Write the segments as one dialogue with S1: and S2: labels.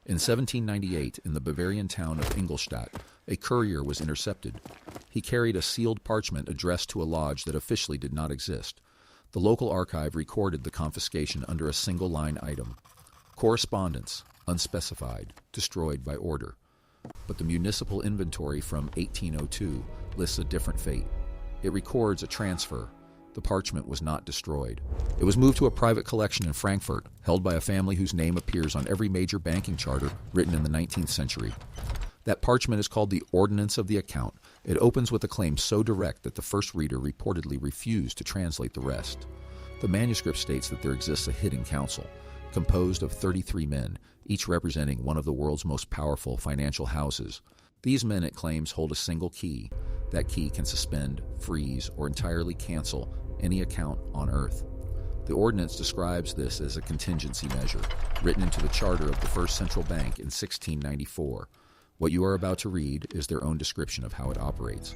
S1: In 1798, in the Bavarian town of Ingolstadt, a courier was intercepted. He carried a sealed parchment addressed to a lodge that officially did not exist. The local archive recorded the confiscation under a single-line item: correspondence, unspecified, destroyed by order. But the municipal inventory from 1802 lists a different fate. It records a transfer. The parchment was not destroyed. It was moved to a private collection in Frankfurt, held by a family whose name appears on every major banking charter written in the 19th century. That parchment is called the Ordinance of the Account. It opens with a claim so direct that the first reader reportedly refused to translate the rest. The manuscript states that there exists a hidden council, composed of 33 men, each representing one of the world's most powerful financial houses. These men, it claims, hold a single key. That key can suspend, freeze, or entirely cancel any account on Earth. The ordinance describes this as a contingency measure, written into the charter of the First Central Bank in 1694. What you are about to read is their own description of how it operates.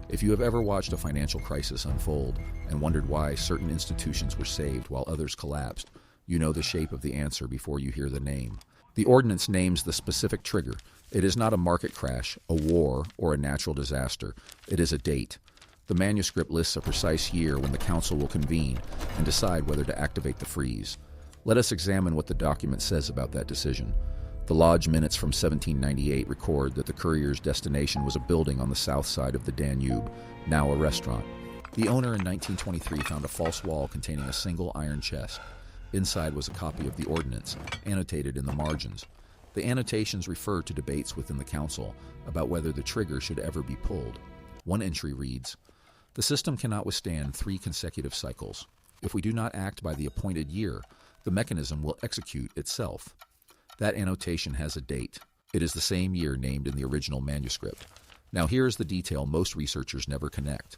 S1: If you have ever watched a financial crisis unfold and wondered why certain institutions were saved while others collapsed, you know the shape of the answer before you hear the name. The ordinance names the specific trigger. It is not a market crash, a war, or a natural disaster. It is a date. The manuscript lists a precise year when the council will convene and decide whether to activate the freeze. Let us examine what the document says about that decision. The lodge minutes from 1798 record that the courier's destination was a building on the south side of the Danube, now a restaurant. The owner in 1923 found a false wall containing a single iron chest. Inside was a copy of the ordinance, annotated in the margins. The annotations refer to debates within the council about whether the trigger should ever be pulled. One entry reads, "The system cannot withstand 3 consecutive cycles. If we do not act by the appointed year, the mechanism will execute itself." That annotation has a date. It is the same year named in the original manuscript. Now here is the detail most researchers never connect.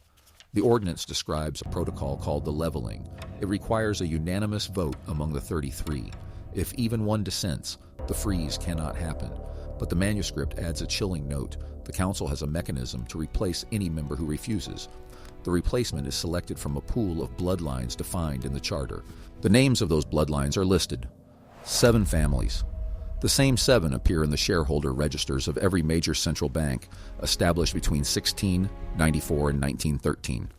S1: The ordinance describes a protocol called the leveling. It requires a unanimous vote among the 33. If even one dissents, the freeze cannot happen. But the manuscript adds a chilling note. The council has a mechanism to replace any member who refuses. The replacement is selected from a pool of bloodlines defined in the charter. The names of those bloodlines are listed. 7 families. The same 7 appear in the shareholder registers of every major central bank established between 1694 and 1913.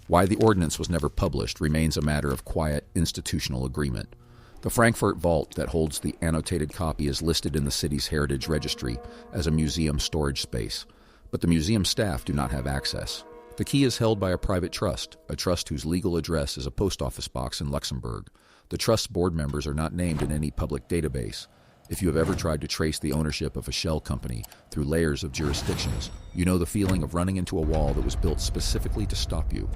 S1: Why the ordinance was never published remains a matter of quiet institutional agreement. The Frankfurt vault that holds the annotated copy is listed in the city's heritage registry as a museum storage space, but the museum staff do not have access. The key is held by a private trust, a trust whose legal address is a post office box in Luxembourg. The trust's board members are not named in any public database. If you have ever tried to trace the ownership of a shell company through layers of jurisdictions, you know the feeling of running into a wall that was built specifically to stop you.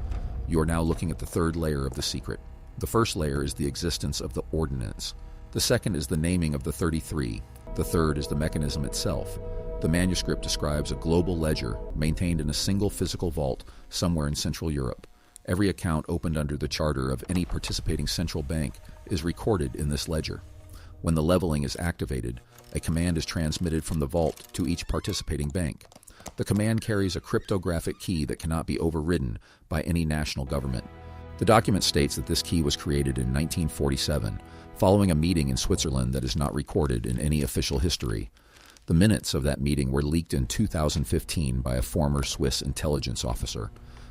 S1: You are now looking at the 3rd layer of the secret. The first layer is the existence of the ordinance. The second is the naming of the 33. The third is the mechanism itself. The manuscript describes a global ledger maintained in a single physical vault somewhere in Central Europe. Every account opened under the charter of any participating central bank is recorded in this ledger. When the leveling is activated, a command is transmitted from the vault to each participating bank. The command carries a cryptographic key that cannot be overridden by any national government. The document states that this key was created in 1947, following a meeting in Switzerland that is not recorded in any official history. The minutes of that meeting were leaked in 2015 by a former Swiss intelligence officer.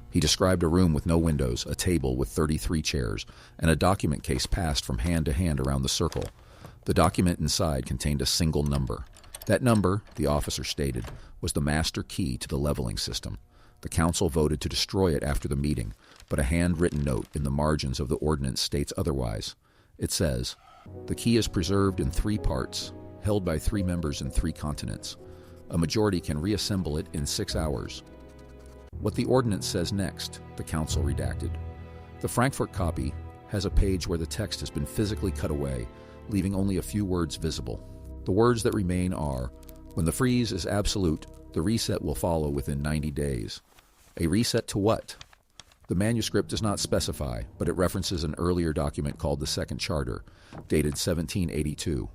S1: He described a room with no windows, a table with 33 chairs, and a document case passed from hand to hand around the circle. The document inside contained a single number. That number, the officer stated, was the master key to the leveling system. The council voted to destroy it after the meeting, but a handwritten note in the margins of the ordinance states otherwise. It says, "The key is preserved in 3 parts, held by 3 members in 3 continents. A majority can reassemble it in 6 hours." What the ordinance says next, the council redacted. The Frankfurt copy has a page where the text has been physically cut away, leaving only a few words visible. The words that remain are, "When the freeze is absolute, the reset will follow within 90 days. A reset to what? The manuscript does not specify, but it references an earlier document called the Second Charter, dated 1782.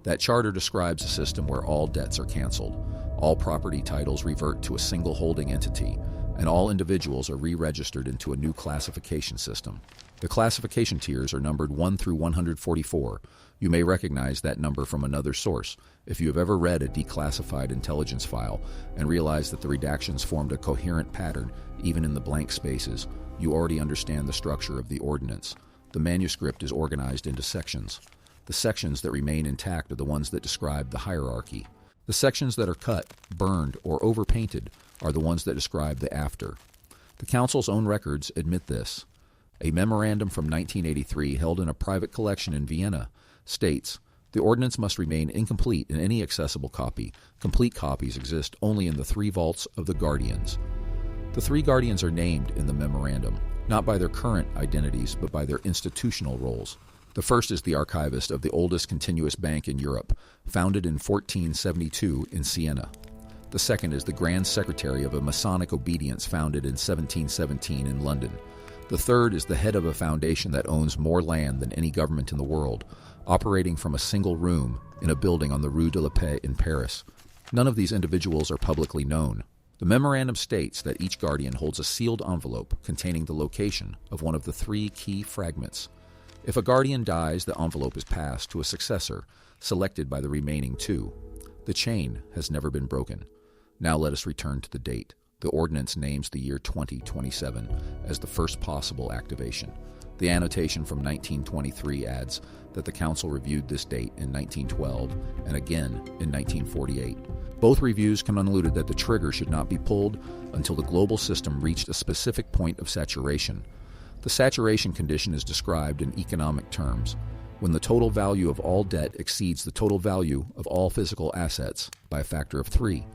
S1: That charter describes a system where all debts are canceled, all property titles revert to a single holding entity, and all individuals are re-registered into a new classification system. The classification tiers are numbered 1 through 144. You may recognize that number from another source. If you have ever read a declassified intelligence file and realized that the redactions formed a coherent pattern, even in the blank spaces, you already understand the structure of the ordinance. The manuscript is organized into sections. The sections that remain intact are the ones that describe the hierarchy. The sections that are cut, burned, or overpainted are the ones that describe the after. The Council's own records admit this. A memorandum from 1983 held in a private collection in Vienna states, "The ordinance must remain incomplete in any accessible copy. Complete copies exist only in the 3 vaults of the Guardians." The 3 Guardians are named in the memorandum, not by their current identities, but by their institutional roles. The first is the archivist of the oldest continuous bank in Europe, founded in 1472 in Siena. The second is the Grand Secretary of a Masonic obedience founded in 1717 in London. The third is the head of a foundation that owns more land than any government in the world, operating from a single room in a building on the Rue de la Paix in Paris. None of these individuals are publicly known. The memorandum states that each guardian holds a sealed envelope containing the location of one of the 3 key fragments. If a guardian dies, the envelope is passed to a successor, selected by the remaining 2. The chain has never been broken. Now let us return to the date. The ordinance names the year 2027 as the first possible activation. The annotation from 1923 adds that the Council reviewed this date in 1912 and again in 1948. Both reviews concluded that the trigger should not be pulled until the global system reached a specific point of saturation. The saturation condition is described in economic terms, when the total value of all debt exceeds the total value of all physical assets by a factor of 3.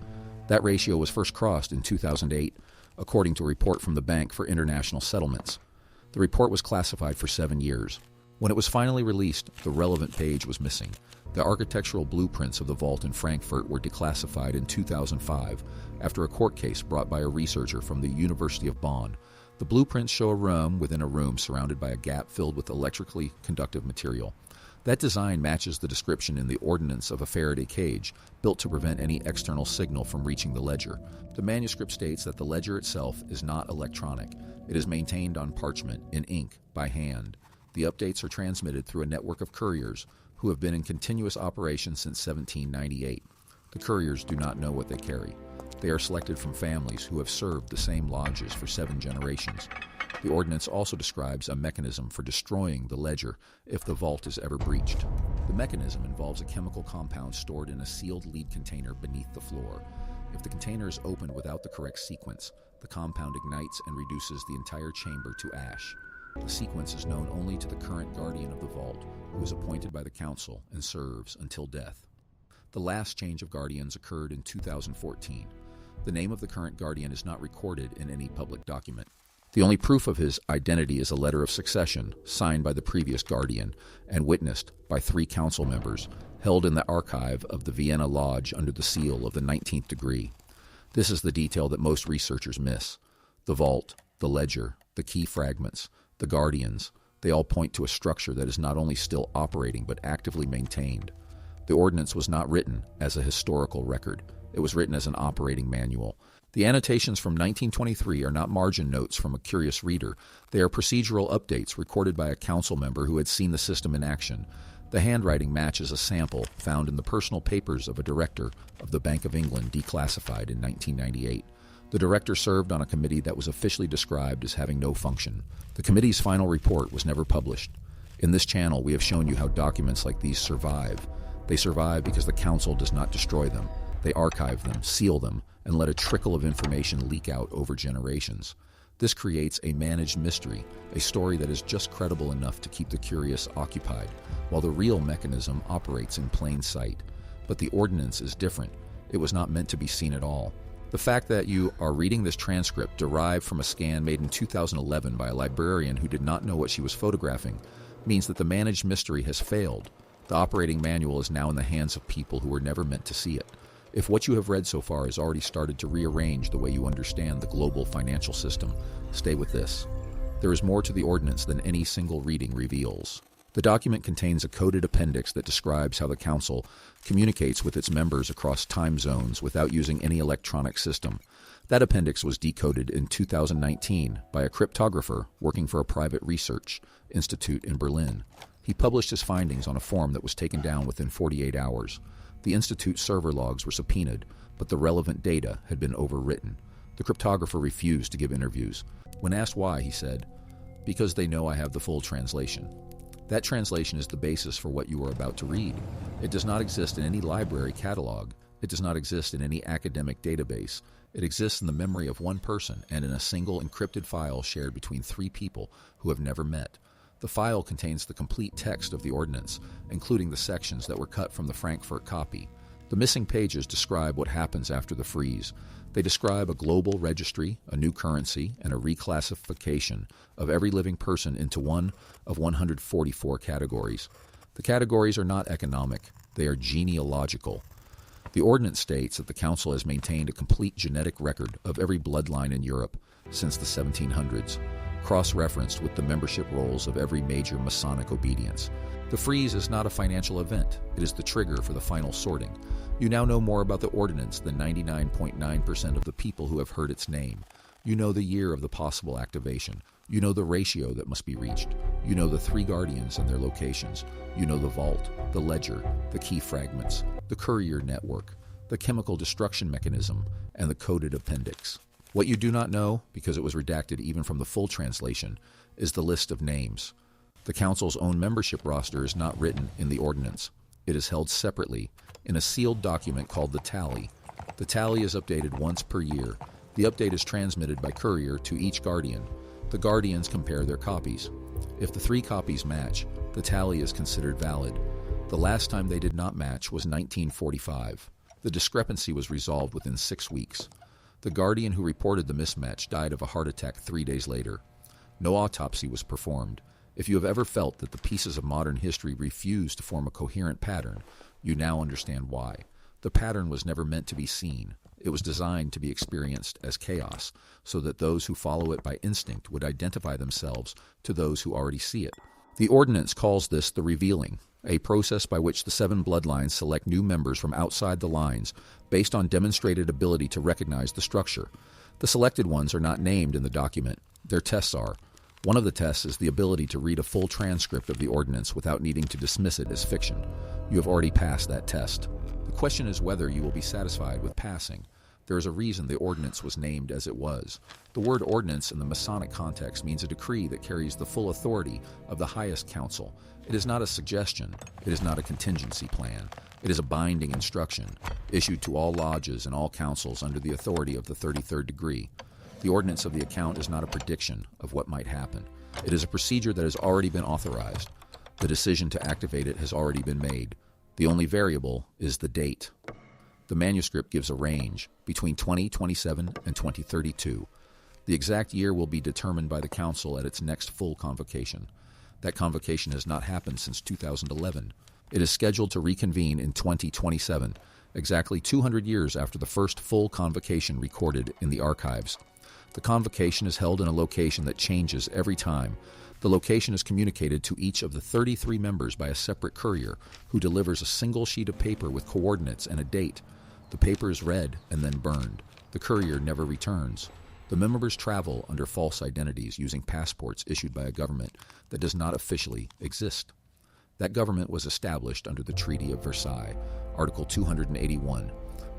S1: That ratio was first crossed in 2008, according to a report from the Bank for International Settlements. The report was classified for 7 years. When it was finally released, the relevant page was missing. The architectural blueprints of the vault in Frankfurt were declassified in 2005 after a court case brought by a researcher from the University of Bonn. The blueprints show a room within a room surrounded by a gap filled with electrically conductive material. That design matches the description in the ordinance of a Faraday cage, built to prevent any external signal from reaching the ledger. The manuscript states that the ledger itself is not electronic. It is maintained on parchment, in ink, by hand. The updates are transmitted through a network of couriers who have been in continuous operation since 1798. The couriers do not know what they carry. They are selected from families who have served the same lodges for 7 generations. The ordinance also describes a mechanism for destroying the ledger if the vault is ever breached. The mechanism involves a chemical compound stored in a sealed lead container beneath the floor. If the container is opened without the correct sequence, the compound ignites and reduces the entire chamber to ash. The sequence is known only to the current guardian of the vault, who is appointed by the council and serves until death. The last change of guardians occurred in 2014. The name of the current guardian is not recorded in any public document. The only proof of his identity is a letter of succession signed by the previous guardian and witnessed by 3 council members, held in the archive of the Vienna Lodge under the seal of the 19th degree. This is the detail that most researchers miss. The vault, the ledger, the key fragments, the guardians, they all point to a structure that is not only still operating but actively maintained. The ordinance was not written as a historical record. It was written as an operating manual. The annotations from 1923 are not margin notes from a curious reader. They are procedural updates recorded by a council member who had seen the system in action. The handwriting matches a sample found in the personal papers of a director of the Bank of England declassified in 1998. The director served on a committee that was officially described as having no function. The committee's final report was never published. In this channel, we have shown you how documents like these survive. They survive because the council does not destroy them. They archive them, seal them, and let a trickle of information leak out over generations. This creates a managed mystery, a story that is just credible enough to keep the curious occupied, while the real mechanism operates in plain sight. But the ordinance is different. It was not meant to be seen at all. The fact that you are reading this transcript derived from a scan made in 2011 by a librarian who did not know what she was photographing means that the managed mystery has failed. The operating manual is now in the hands of people who were never meant to see it. If what you have read so far has already started to rearrange the way you understand the global financial system, stay with this. There is more to the ordinance than any single reading reveals. The document contains a coded appendix that describes how the Council communicates with its members across time zones without using any electronic system. That appendix was decoded in 2019 by a cryptographer working for a private research institute in Berlin. He published his findings on a form that was taken down within 48 hours. The institute's server logs were subpoenaed, but the relevant data had been overwritten. The cryptographer refused to give interviews. When asked why, he said, "Because they know I have the full translation." That translation is the basis for what you are about to read. It does not exist in any library catalog. It does not exist in any academic database. It exists in the memory of one person and in a single encrypted file shared between 3 people who have never met. The file contains the complete text of the ordinance, including the sections that were cut from the Frankfurt copy. The missing pages describe what happens after the freeze. They describe a global registry, a new currency, and a reclassification of every living person into one of 144 categories. The categories are not economic, they are genealogical. The ordinance states that the Council has maintained a complete genetic record of every bloodline in Europe since the 1700s, cross-referenced with the membership rolls of every major Masonic obedience. The freeze is not a financial event. It is the trigger for the final sorting. You now know more about the ordinance than 99.9% of the people who have heard its name. You know the year of the possible activation. You know the ratio that must be reached. You know the 3 guardians and their locations. You know the vault, the ledger, the key fragments, the courier network, the chemical destruction mechanism, and the coded appendix. What you do not know, because it was redacted even from the full translation, is the list of names. The Council's own membership roster is not written in the ordinance. It is held separately in a sealed document called the tally. The tally is updated once per year. The update is transmitted by courier to each guardian. The guardians compare their copies. If the 3 copies match, the tally is considered valid. The last time they did not match was 1945. The discrepancy was resolved within 6 weeks. The guardian who reported the mismatch died of a heart attack 3 days later. No autopsy was performed. If you have ever felt that the pieces of modern history refuse to form a coherent pattern, you now understand why. The pattern was never meant to be seen. It was designed to be experienced as chaos, so that those who follow it by instinct would identify themselves to those who already see it. The ordinance calls this the revealing, a process by which the 7 bloodlines select new members from outside the lines based on demonstrated ability to recognize the structure. The selected ones are not named in the document. Their tests are. One of the tests is the ability to read a full transcript of the ordinance without needing to dismiss it as fiction. You have already passed that test. The question is whether you will be satisfied with passing. There is a reason the ordinance was named as it was. The word ordinance in the Masonic context means a decree that carries the full authority of the highest council. It is not a suggestion. It is not a contingency plan. It is a binding instruction, issued to all lodges and all councils under the authority of the 33rd degree. The ordinance of the account is not a prediction of what might happen. It is a procedure that has already been authorized. The decision to activate it has already been made. The only variable is the date. The manuscript gives a range between 2027 and 2032. The exact year will be determined by the Council at its next full convocation. That convocation has not happened since 2011. It is scheduled to reconvene in 2027, exactly 200 years after the first full convocation recorded in the archives. The convocation is held in a location that changes every time. The location is communicated to each of the 33 members by a separate courier who delivers a single sheet of paper with coordinates and a date. The paper is read and then burned. The courier never returns. The members travel under false identities using passports issued by a government that does not officially exist. That government was established under the Treaty of Versailles, Article 281,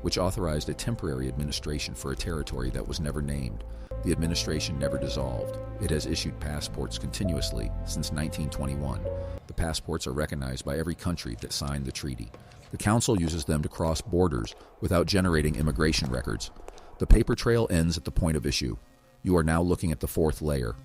S1: which authorized a temporary administration for a territory that was never named. The administration never dissolved. It has issued passports continuously since 1921. The passports are recognized by every country that signed the treaty. The Council uses them to cross borders without generating immigration records. The paper trail ends at the point of issue. You are now looking at the 4th layer.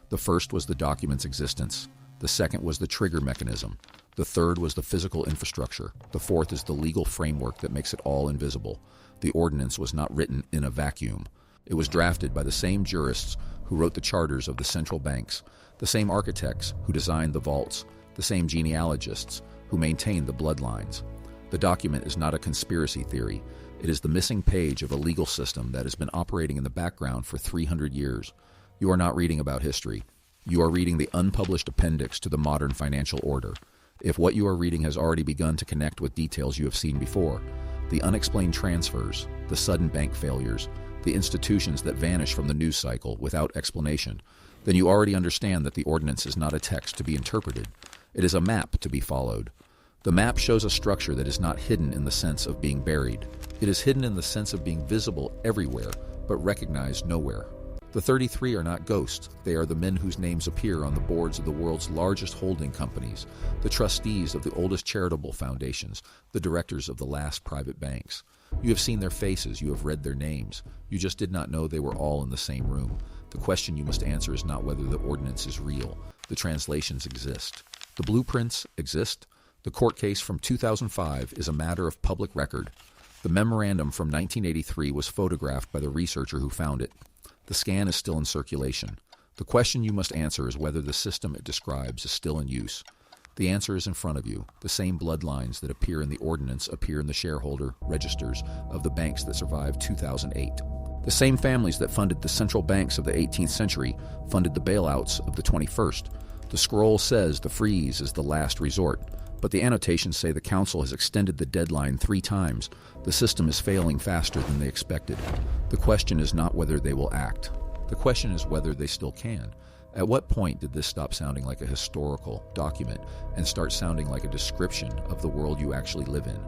S1: The first was the document's existence. The second was the trigger mechanism. The third was the physical infrastructure. The fourth is the legal framework that makes it all invisible. The ordinance was not written in a vacuum. It was drafted by the same jurists who wrote the charters of the central banks, the same architects who designed the vaults, the same genealogists who maintained the bloodlines. The document is not a conspiracy theory. It is the missing page of a legal system that has been operating in the background for 300 years. You are not reading about history. You are reading the unpublished appendix to the modern financial order. If what you are reading has already begun to connect with details you have seen before, the unexplained transfers, the sudden bank failures, the institutions that vanish from the news cycle without explanation, then you already understand that the ordinance is not a text to be interpreted. It is a map to be followed. The map shows a structure that is not hidden in the sense of being buried. It is hidden in the sense of being visible everywhere, but recognized nowhere. The 33 are not ghosts. They are the men whose names appear on the boards of the world's largest holding companies, the trustees of the oldest charitable foundations, the directors of the last private banks. You have seen their faces, you have read their names. You just did not know they were all in the same room. The question you must answer is not whether the ordinance is real. The translations exist. The blueprints exist. The court case from 2005 is a matter of public record. The memorandum from 1983 was photographed by the researcher who found it. The scan is still in circulation. The question you must answer is whether the system it describes is still in use. The answer is in front of you. The same bloodlines that appear in the ordinance appear in the shareholder registers of the banks that survived 2008. The same families that funded the central banks of the 18th century funded the bailouts of the 21st. The scroll says the freeze is the last resort, but the annotations say the council has extended the deadline 3 times. The system is failing faster than they expected. The question is not whether they will act. The question is whether they still can. At what point did this stop sounding like a historical document and start sounding like a description of the world you actually live in?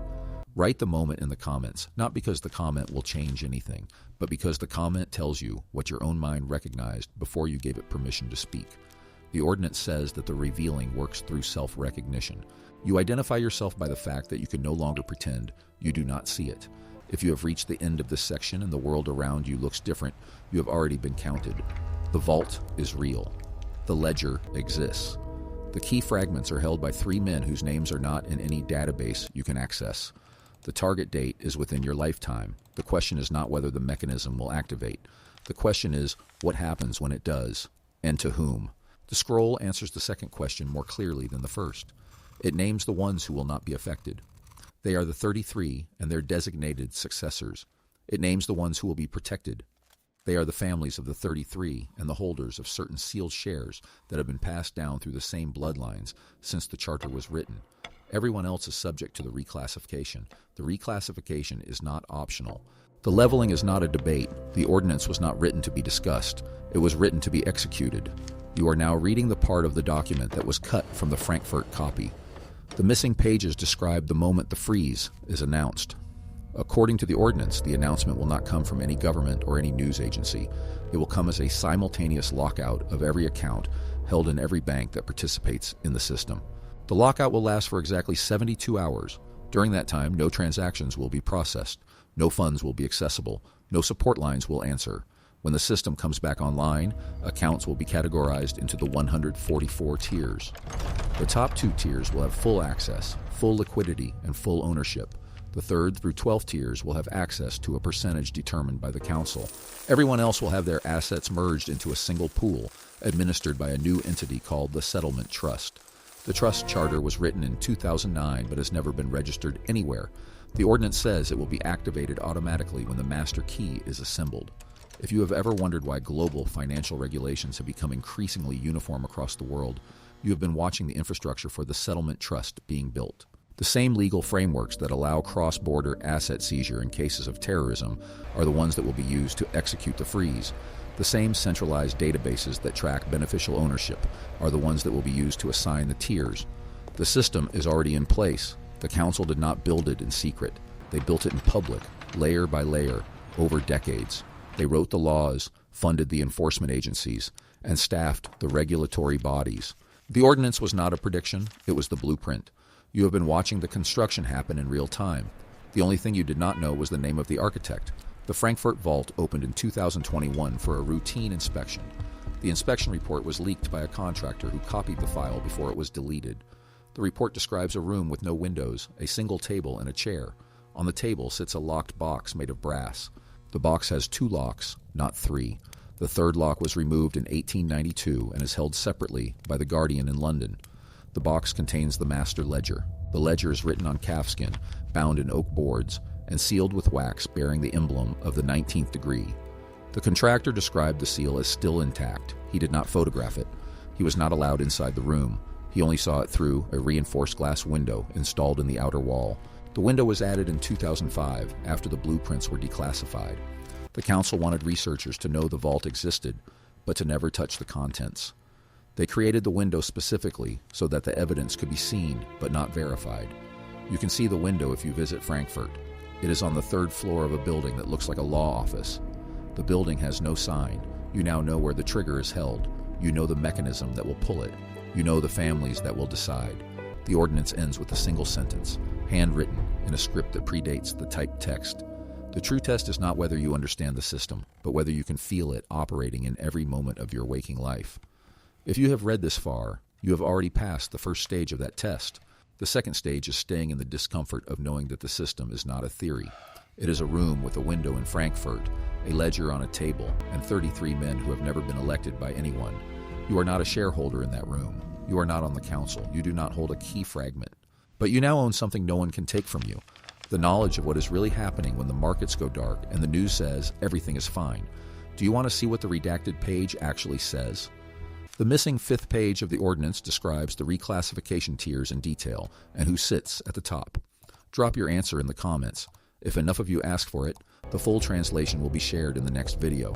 S1: Write the moment in the comments, not because the comment will change anything, but because the comment tells you what your own mind recognized before you gave it permission to speak. The ordinance says that the revealing works through self-recognition. You identify yourself by the fact that you can no longer pretend you do not see it. If you have reached the end of this section and the world around you looks different, you have already been counted. The vault is real. The ledger exists. The key fragments are held by 3 men whose names are not in any database you can access. The target date is within your lifetime. The question is not whether the mechanism will activate. The question is what happens when it does, and to whom. The scroll answers the second question more clearly than the first. It names the ones who will not be affected. They are the 33 and their designated successors. It names the ones who will be protected. They are the families of the 33 and the holders of certain sealed shares that have been passed down through the same bloodlines since the charter was written. Everyone else is subject to the reclassification. The reclassification is not optional. The leveling is not a debate. The ordinance was not written to be discussed. It was written to be executed. You are now reading the part of the document that was cut from the Frankfurt copy. The missing pages describe the moment the freeze is announced. According to the ordinance, the announcement will not come from any government or any news agency. It will come as a simultaneous lockout of every account held in every bank that participates in the system. The lockout will last for exactly 72 hours. During that time, no transactions will be processed. No funds will be accessible. No support lines will answer. When the system comes back online, accounts will be categorized into the 144 tiers. The top 2 tiers will have full access, full liquidity, and full ownership. The 3rd through 12th tiers will have access to a percentage determined by the council. Everyone else will have their assets merged into a single pool, administered by a new entity called the Settlement Trust. The trust charter was written in 2009 but has never been registered anywhere. The ordinance says it will be activated automatically when the master key is assembled. If you have ever wondered why global financial regulations have become increasingly uniform across the world, you have been watching the infrastructure for the Settlement Trust being built. The same legal frameworks that allow cross-border asset seizure in cases of terrorism are the ones that will be used to execute the freeze. The same centralized databases that track beneficial ownership are the ones that will be used to assign the tiers. The system is already in place. The council did not build it in secret. They built it in public, layer by layer, over decades. They wrote the laws, funded the enforcement agencies, and staffed the regulatory bodies. The ordinance was not a prediction, it was the blueprint. You have been watching the construction happen in real time. The only thing you did not know was the name of the architect. The Frankfurt Vault opened in 2021 for a routine inspection. The inspection report was leaked by a contractor who copied the file before it was deleted. The report describes a room with no windows, a single table, and a chair. On the table sits a locked box made of brass. The box has 2 locks, not 3. The 3rd lock was removed in 1892 and is held separately by the Guardian in London. The box contains the master ledger. The ledger is written on calfskin, bound in oak boards, and sealed with wax bearing the emblem of the 19th degree. The contractor described the seal as still intact. He did not photograph it. He was not allowed inside the room. He only saw it through a reinforced glass window installed in the outer wall. The window was added in 2005 after the blueprints were declassified. The council wanted researchers to know the vault existed, but to never touch the contents. They created the window specifically so that the evidence could be seen but not verified. You can see the window if you visit Frankfurt. It is on the 3rd floor of a building that looks like a law office. The building has no sign. You now know where the trigger is held. You know the mechanism that will pull it. You know the families that will decide. The ordinance ends with a single sentence, handwritten in a script that predates the typed text. The true test is not whether you understand the system, but whether you can feel it operating in every moment of your waking life. If you have read this far, you have already passed the first stage of that test. The second stage is staying in the discomfort of knowing that the system is not a theory. It is a room with a window in Frankfurt, a ledger on a table, and 33 men who have never been elected by anyone. You are not a shareholder in that room. You are not on the council. You do not hold a key fragment. But you now own something no one can take from you. The knowledge of what is really happening when the markets go dark and the news says everything is fine. Do you want to see what the redacted page actually says? The missing 5th page of the ordinance describes the reclassification tiers in detail and who sits at the top. Drop your answer in the comments. If enough of you ask for it, the full translation will be shared in the next video.